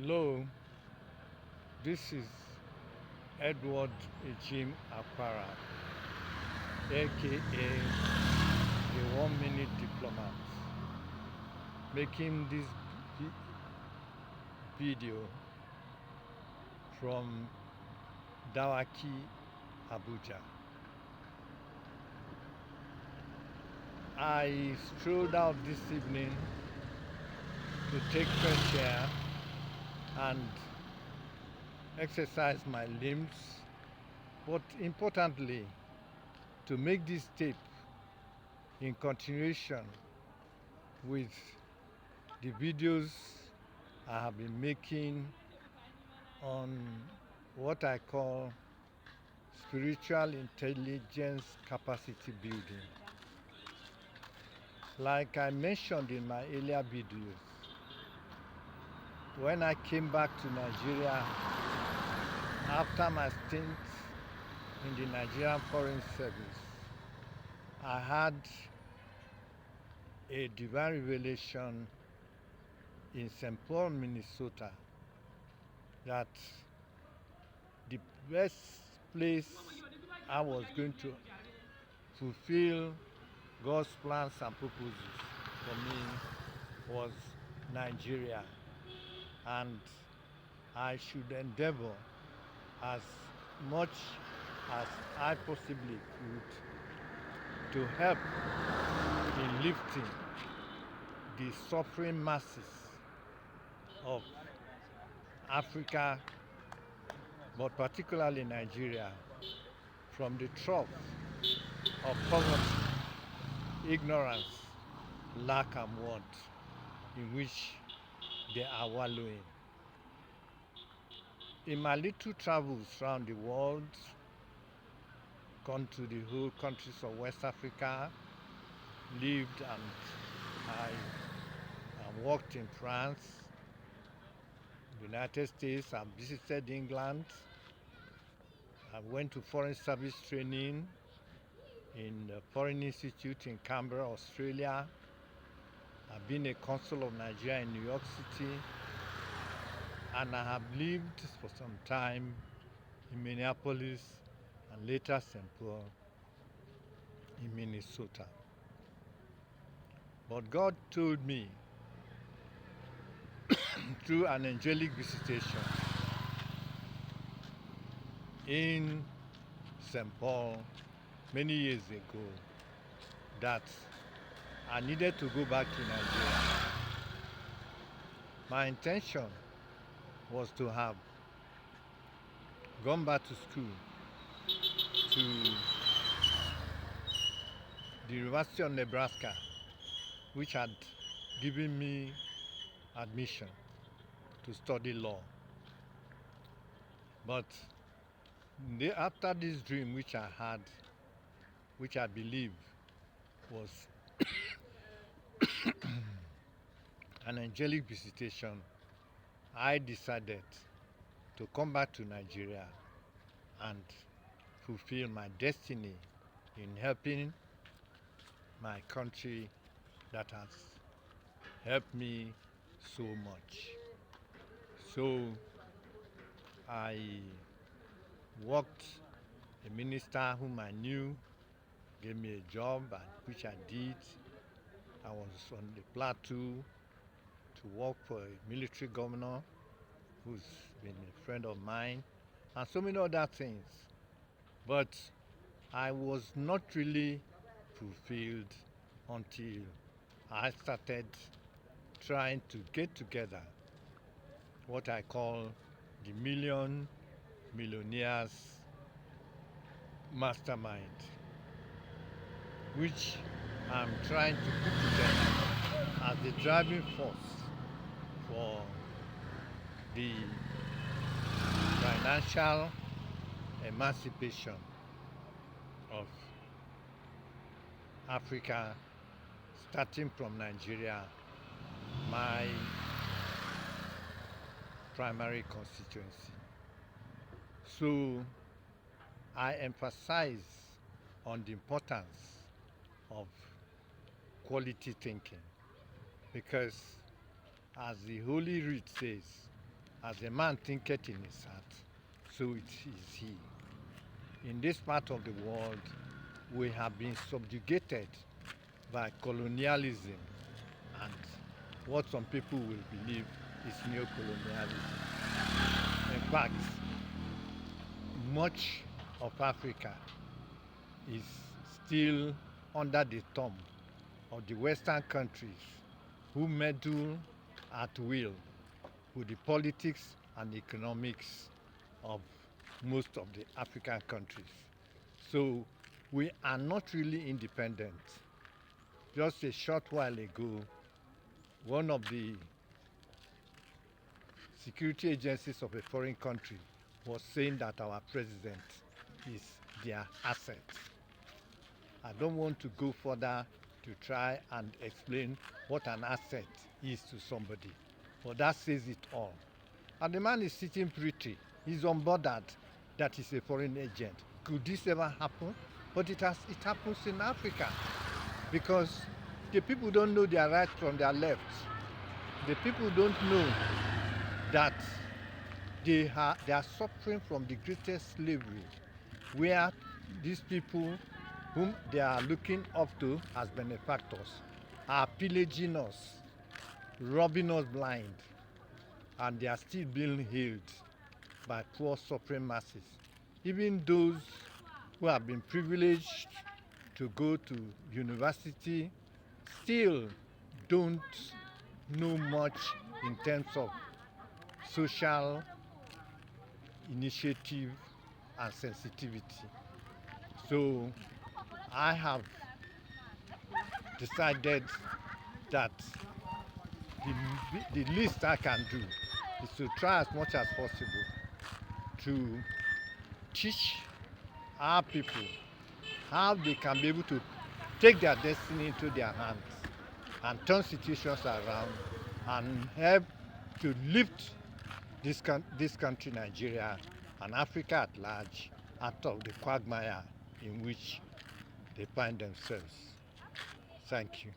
Hello, this is Edward Ejim Akwara, aka the 1 Minute Diplomat, making this video from Dawaki, Abuja. I strolled out this evening to take fresh air and exercise my limbs, but importantly, to make this tape in continuation with the videos I have been making on what I call spiritual intelligence capacity building. Like I mentioned in my earlier videos, when I came back to Nigeria after my stint in the Nigerian Foreign Service, I had a divine revelation in St. Paul, Minnesota, that the best place I was going to fulfill God's plans and purposes for me was Nigeria, and I should endeavor as much as I possibly could to help in lifting the suffering masses of Africa, but particularly Nigeria, from the trough of poverty, ignorance, lack and want in which they are wallowing. In my little travels around the world, gone to the whole countries of West Africa, lived and worked in France, United States, I visited England, I went to foreign service training in the Foreign Institute in Canberra, Australia. I've been a consul of Nigeria in New York City, and I have lived for some time in Minneapolis and later St. Paul in Minnesota. But God told me through an angelic visitation in St. Paul many years ago that I needed to go back to Nigeria. My intention was to have gone back to school to the University of Nebraska, which had given me admission to study law. But after this dream which I had, which I believe was an angelic visitation, I decided to come back to Nigeria and fulfill my destiny in helping my country that has helped me so much. So I worked, a minister whom I knew gave me a job, which I did. I was on the plateau to work for a military governor who's been a friend of mine, and so many other things. But I was not really fulfilled until I started trying to get together what I call the Million Millionaires Mastermind, which I'm trying to put together as the driving force for the financial emancipation of Africa, starting from Nigeria, my primary constituency. So I emphasize on the importance of quality thinking, because as the Holy Writ says, As a man thinketh in his heart, so it is he. In this part of the world, we have been subjugated by colonialism and what some people will believe is neo-colonialism. In fact, much of Africa is still under the thumb of the Western countries who meddle at will with the politics and economics of most of the African countries. So we are not really independent. Just a short while ago, one of the security agencies of a foreign country was saying that our president is their asset. I don't want to go further to try and explain what an asset is to somebody, but that says it all. And the man is sitting pretty. He's unbothered that he's a foreign agent. Could this ever happen? But it happens in Africa because the people don't know their right from their left. The people don't know that they are suffering from the greatest slavery, where these people whom they are looking up to as benefactors are pillaging us, robbing us blind, and they are still being healed by poor suffering masses. Even those who have been privileged to go to university still don't know much in terms of social initiative and sensitivity. So I have decided that the least I can do is to try as much as possible to teach our people how they can be able to take their destiny into their hands and turn situations around and help to lift this country, Nigeria, and Africa at large, out of the quagmire in which they find themselves. Thank you.